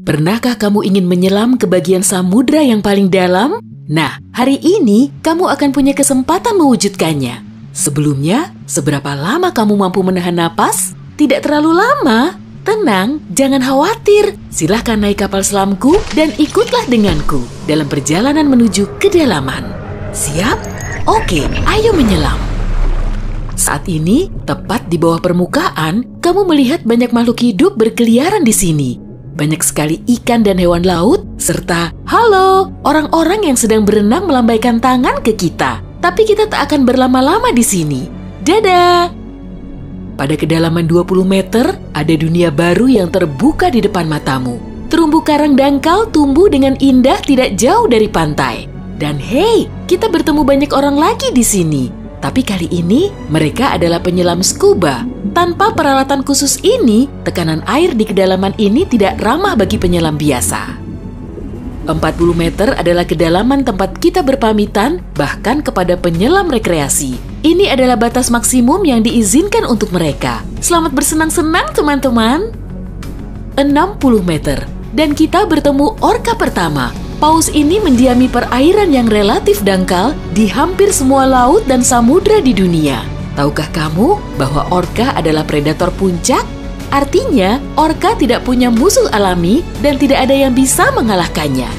Pernahkah kamu ingin menyelam ke bagian samudra yang paling dalam? Nah, hari ini kamu akan punya kesempatan mewujudkannya. Sebelumnya, seberapa lama kamu mampu menahan napas? Tidak terlalu lama. Tenang, jangan khawatir. Silahkan naik kapal selamku dan ikutlah denganku dalam perjalanan menuju kedalaman. Siap? Oke, ayo menyelam. Saat ini, tepat di bawah permukaan, kamu melihat banyak makhluk hidup berkeliaran di sini. Banyak sekali ikan dan hewan laut, serta halo, orang-orang yang sedang berenang melambaikan tangan ke kita. Tapi kita tak akan berlama-lama di sini. Dadah! Pada kedalaman 20 meter, ada dunia baru yang terbuka di depan matamu. Terumbu karang dangkal tumbuh dengan indah tidak jauh dari pantai. Dan hey, kita bertemu banyak orang lagi di sini. Tapi kali ini, mereka adalah penyelam scuba. Tanpa peralatan khusus ini, tekanan air di kedalaman ini tidak ramah bagi penyelam biasa. 40 meter adalah kedalaman tempat kita berpamitan, bahkan kepada penyelam rekreasi. Ini adalah batas maksimum yang diizinkan untuk mereka. Selamat bersenang-senang, teman-teman. 60 meter, dan kita bertemu orka pertama. Paus ini mendiami perairan yang relatif dangkal di hampir semua laut dan samudra di dunia. Tahukah kamu bahwa orka adalah predator puncak? Artinya, orka tidak punya musuh alami dan tidak ada yang bisa mengalahkannya.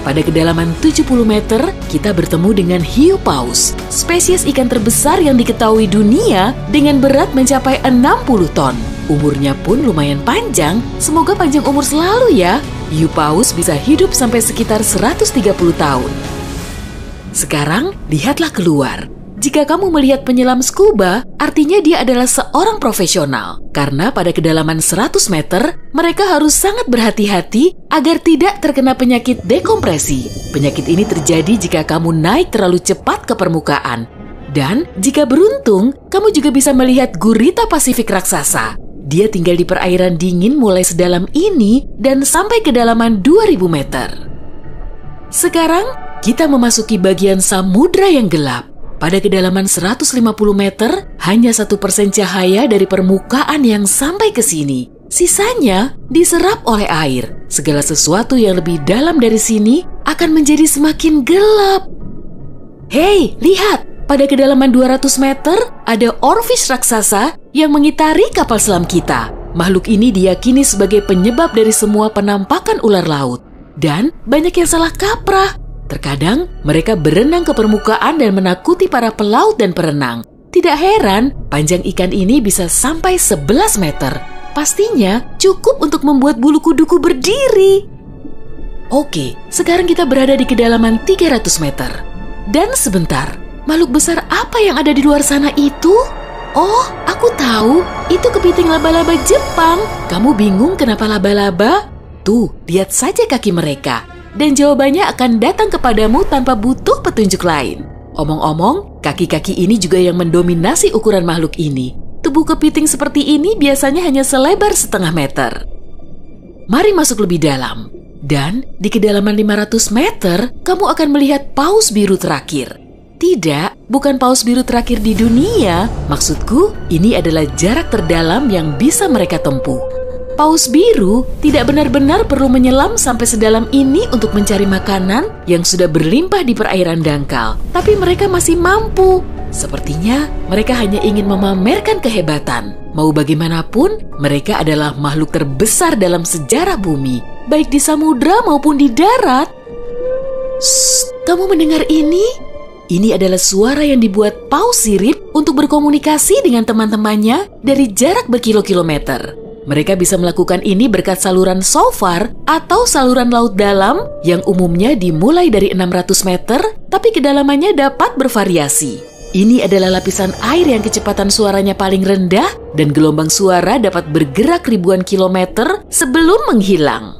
Pada kedalaman 70 meter, kita bertemu dengan hiu paus, spesies ikan terbesar yang diketahui dunia dengan berat mencapai 60 ton. Umurnya pun lumayan panjang, semoga panjang umur selalu ya. Hiu paus bisa hidup sampai sekitar 130 tahun. Sekarang, lihatlah keluar. Jika kamu melihat penyelam scuba, artinya dia adalah seorang profesional. Karena pada kedalaman 100 meter, mereka harus sangat berhati-hati agar tidak terkena penyakit dekompresi. Penyakit ini terjadi jika kamu naik terlalu cepat ke permukaan. Dan jika beruntung, kamu juga bisa melihat gurita Pasifik raksasa. Dia tinggal di perairan dingin mulai sedalam ini dan sampai kedalaman 2000 meter. Sekarang, kita memasuki bagian samudra yang gelap. Pada kedalaman 150 meter, hanya 1% cahaya dari permukaan yang sampai ke sini. Sisanya diserap oleh air. Segala sesuatu yang lebih dalam dari sini akan menjadi semakin gelap. Hei, lihat! Pada kedalaman 200 meter, ada oarfish raksasa yang mengitari kapal selam kita. Makhluk ini diyakini sebagai penyebab dari semua penampakan ular laut. Dan banyak yang salah kaprah. Terkadang, mereka berenang ke permukaan dan menakuti para pelaut dan perenang. Tidak heran, panjang ikan ini bisa sampai 11 meter. Pastinya cukup untuk membuat bulu kuduku berdiri. Oke, sekarang kita berada di kedalaman 300 meter. Dan sebentar, makhluk besar apa yang ada di luar sana itu? Oh, aku tahu. Itu kepiting laba-laba Jepang. Kamu bingung kenapa laba-laba? Tuh, lihat saja kaki mereka. Dan jawabannya akan datang kepadamu tanpa butuh petunjuk lain. Omong-omong, kaki-kaki ini juga yang mendominasi ukuran makhluk ini. Tubuh kepiting seperti ini biasanya hanya selebar setengah meter. Mari masuk lebih dalam. Dan di kedalaman 500 meter, kamu akan melihat paus biru terakhir. Tidak, bukan paus biru terakhir di dunia. Maksudku, ini adalah jarak terdalam yang bisa mereka tempuh. Paus biru tidak benar-benar perlu menyelam sampai sedalam ini untuk mencari makanan yang sudah berlimpah di perairan dangkal. Tapi mereka masih mampu. Sepertinya mereka hanya ingin memamerkan kehebatan. Mau bagaimanapun, mereka adalah makhluk terbesar dalam sejarah bumi, baik di samudra maupun di darat. Shh, kamu mendengar ini? Ini adalah suara yang dibuat paus sirip untuk berkomunikasi dengan teman-temannya dari jarak berkilo-kilometer. Mereka bisa melakukan ini berkat saluran shofar atau saluran laut dalam yang umumnya dimulai dari 600 meter, tapi kedalamannya dapat bervariasi. Ini adalah lapisan air yang kecepatan suaranya paling rendah dan gelombang suara dapat bergerak ribuan kilometer sebelum menghilang.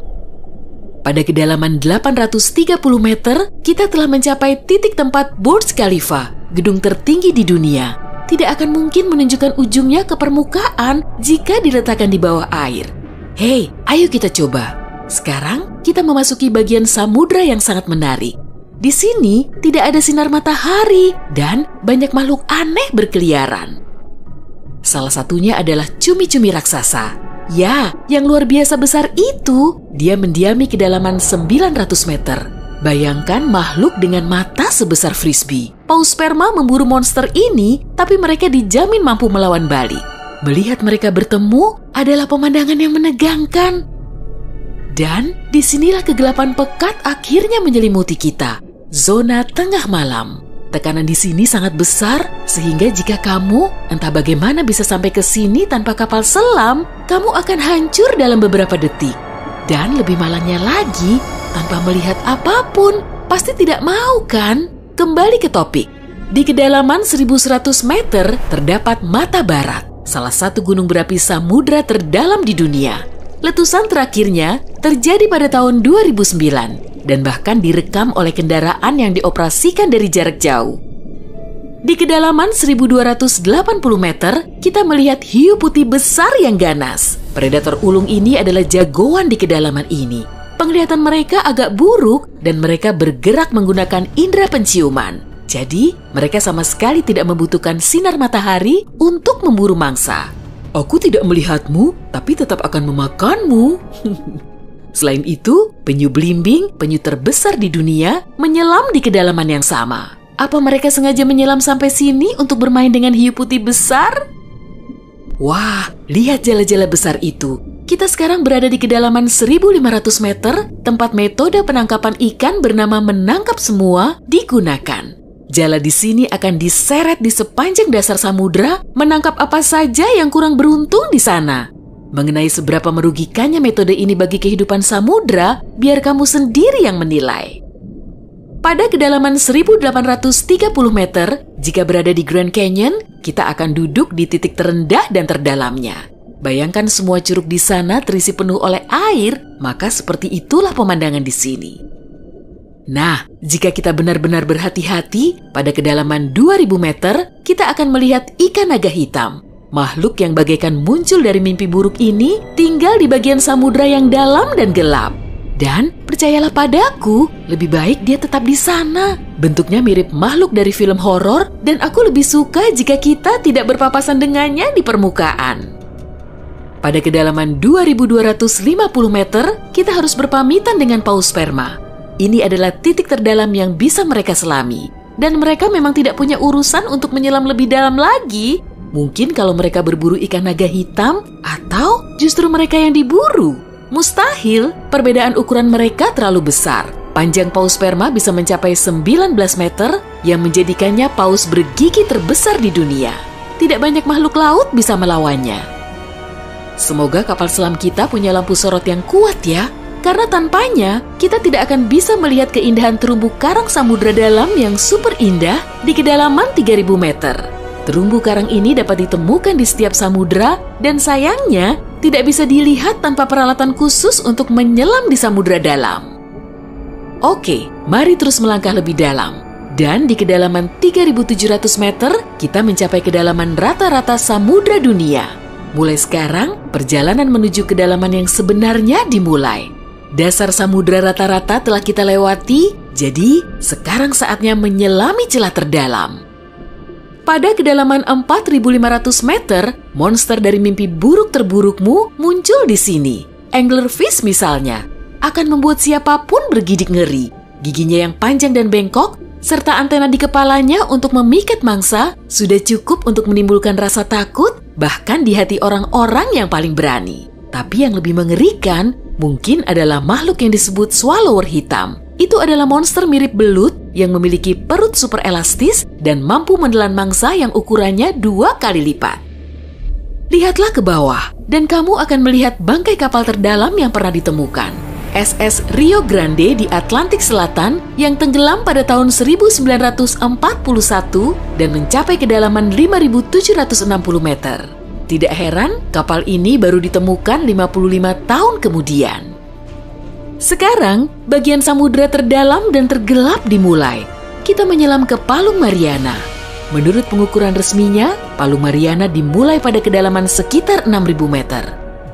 Pada kedalaman 830 meter, kita telah mencapai titik tempat Burj Khalifa, gedung tertinggi di dunia. Tidak akan mungkin menunjukkan ujungnya ke permukaan jika diletakkan di bawah air. Hei, ayo kita coba. Sekarang kita memasuki bagian samudra yang sangat menarik. Di sini tidak ada sinar matahari dan banyak makhluk aneh berkeliaran. Salah satunya adalah cumi-cumi raksasa. Ya, yang luar biasa besar itu. Dia mendiami kedalaman 900 meter. Bayangkan makhluk dengan mata sebesar frisbee. Paus sperma memburu monster ini, tapi mereka dijamin mampu melawan balik. Melihat mereka bertemu adalah pemandangan yang menegangkan. Dan disinilah kegelapan pekat akhirnya menyelimuti kita. Zona tengah malam. Tekanan di sini sangat besar, sehingga jika kamu entah bagaimana bisa sampai ke sini tanpa kapal selam, kamu akan hancur dalam beberapa detik. Dan lebih malangnya lagi, tanpa melihat apapun, pasti tidak mau kan? Kembali ke topik. Di kedalaman 1100 meter terdapat Mata Barat, salah satu gunung berapi samudra terdalam di dunia. Letusan terakhirnya terjadi pada tahun 2009 dan bahkan direkam oleh kendaraan yang dioperasikan dari jarak jauh. Di kedalaman 1280 meter, kita melihat hiu putih besar yang ganas. Predator ulung ini adalah jagoan di kedalaman ini. Penglihatan mereka agak buruk dan mereka bergerak menggunakan indera penciuman. Jadi, mereka sama sekali tidak membutuhkan sinar matahari untuk memburu mangsa. Aku tidak melihatmu, tapi tetap akan memakanmu. Selain itu, penyu belimbing, penyu terbesar di dunia, menyelam di kedalaman yang sama. Apa mereka sengaja menyelam sampai sini untuk bermain dengan hiu putih besar? Wah, lihat jala-jala besar itu. Kita sekarang berada di kedalaman 1500 meter, tempat metode penangkapan ikan bernama menangkap semua digunakan. Jala di sini akan diseret di sepanjang dasar samudra, menangkap apa saja yang kurang beruntung di sana. Mengenai seberapa merugikannya metode ini bagi kehidupan samudra, biar kamu sendiri yang menilai. Pada kedalaman 1830 meter, jika berada di Grand Canyon, kita akan duduk di titik terendah dan terdalamnya. Bayangkan semua curug di sana terisi penuh oleh air, maka seperti itulah pemandangan di sini. Nah, jika kita benar-benar berhati-hati, pada kedalaman 2000 meter, kita akan melihat ikan naga hitam. Makhluk yang bagaikan muncul dari mimpi buruk ini tinggal di bagian samudra yang dalam dan gelap. Dan percayalah padaku, lebih baik dia tetap di sana. Bentuknya mirip makhluk dari film horor dan aku lebih suka jika kita tidak berpapasan dengannya di permukaan. Pada kedalaman 2250 meter, kita harus berpamitan dengan paus sperma. Ini adalah titik terdalam yang bisa mereka selami. Dan mereka memang tidak punya urusan untuk menyelam lebih dalam lagi. Mungkin kalau mereka berburu ikan naga hitam, atau justru mereka yang diburu. Mustahil, perbedaan ukuran mereka terlalu besar. Panjang paus sperma bisa mencapai 19 meter, yang menjadikannya paus bergigi terbesar di dunia. Tidak banyak makhluk laut bisa melawannya. Semoga kapal selam kita punya lampu sorot yang kuat ya. Karena tanpanya, kita tidak akan bisa melihat keindahan terumbu karang samudra dalam yang super indah di kedalaman 3000 meter. Terumbu karang ini dapat ditemukan di setiap samudra dan sayangnya tidak bisa dilihat tanpa peralatan khusus untuk menyelam di samudra dalam. Oke, mari terus melangkah lebih dalam. Dan di kedalaman 3700 meter, kita mencapai kedalaman rata-rata samudra dunia. Mulai sekarang, perjalanan menuju kedalaman yang sebenarnya dimulai. Dasar samudra rata-rata telah kita lewati, jadi sekarang saatnya menyelami celah terdalam. Pada kedalaman 4500 meter, monster dari mimpi buruk terburukmu muncul di sini. Anglerfish misalnya, akan membuat siapapun bergidik ngeri. Giginya yang panjang dan bengkok, serta antena di kepalanya untuk memikat mangsa, sudah cukup untuk menimbulkan rasa takut, bahkan di hati orang-orang yang paling berani. Tapi yang lebih mengerikan, mungkin adalah makhluk yang disebut swallower hitam. Itu adalah monster mirip belut yang memiliki perut super elastis dan mampu menelan mangsa yang ukurannya 2 kali lipat. Lihatlah ke bawah, dan kamu akan melihat bangkai kapal terdalam yang pernah ditemukan. SS Rio Grande di Atlantik Selatan yang tenggelam pada tahun 1941 dan mencapai kedalaman 5.760 meter. Tidak heran, kapal ini baru ditemukan 55 tahun kemudian. Sekarang, bagian samudra terdalam dan tergelap dimulai. Kita menyelam ke Palung Mariana. Menurut pengukuran resminya, Palung Mariana dimulai pada kedalaman sekitar 6.000 meter.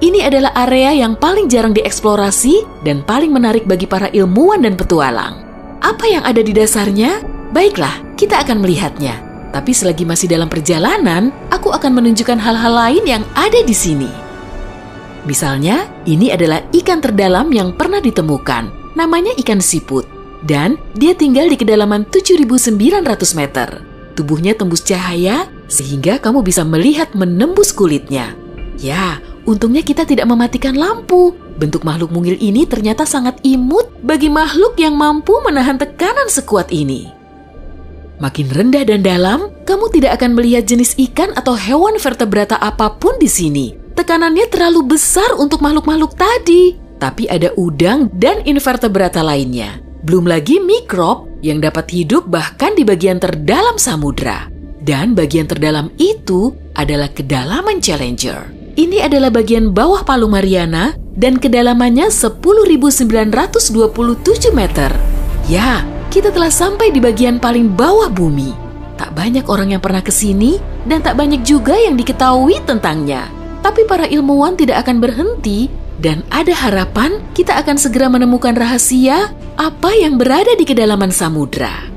Ini adalah area yang paling jarang dieksplorasi dan paling menarik bagi para ilmuwan dan petualang. Apa yang ada di dasarnya? Baiklah, kita akan melihatnya. Tapi selagi masih dalam perjalanan, aku akan menunjukkan hal-hal lain yang ada di sini. Misalnya, ini adalah ikan terdalam yang pernah ditemukan. Namanya ikan siput. Dan dia tinggal di kedalaman 7.900 meter. Tubuhnya tembus cahaya sehingga kamu bisa melihat menembus kulitnya. Ya, untungnya kita tidak mematikan lampu. Bentuk makhluk mungil ini ternyata sangat imut bagi makhluk yang mampu menahan tekanan sekuat ini. Makin rendah dan dalam, kamu tidak akan melihat jenis ikan atau hewan vertebrata apapun di sini. Tekanannya terlalu besar untuk makhluk-makhluk tadi. Tapi ada udang dan invertebrata lainnya. Belum lagi mikrob yang dapat hidup bahkan di bagian terdalam samudra. Dan bagian terdalam itu adalah kedalaman Challenger. Ini adalah bagian bawah Palung Mariana dan kedalamannya 10.927 meter. Ya, kita telah sampai di bagian paling bawah bumi. Tak banyak orang yang pernah ke sini dan tak banyak juga yang diketahui tentangnya. Tapi para ilmuwan tidak akan berhenti dan ada harapan kita akan segera menemukan rahasia apa yang berada di kedalaman samudra.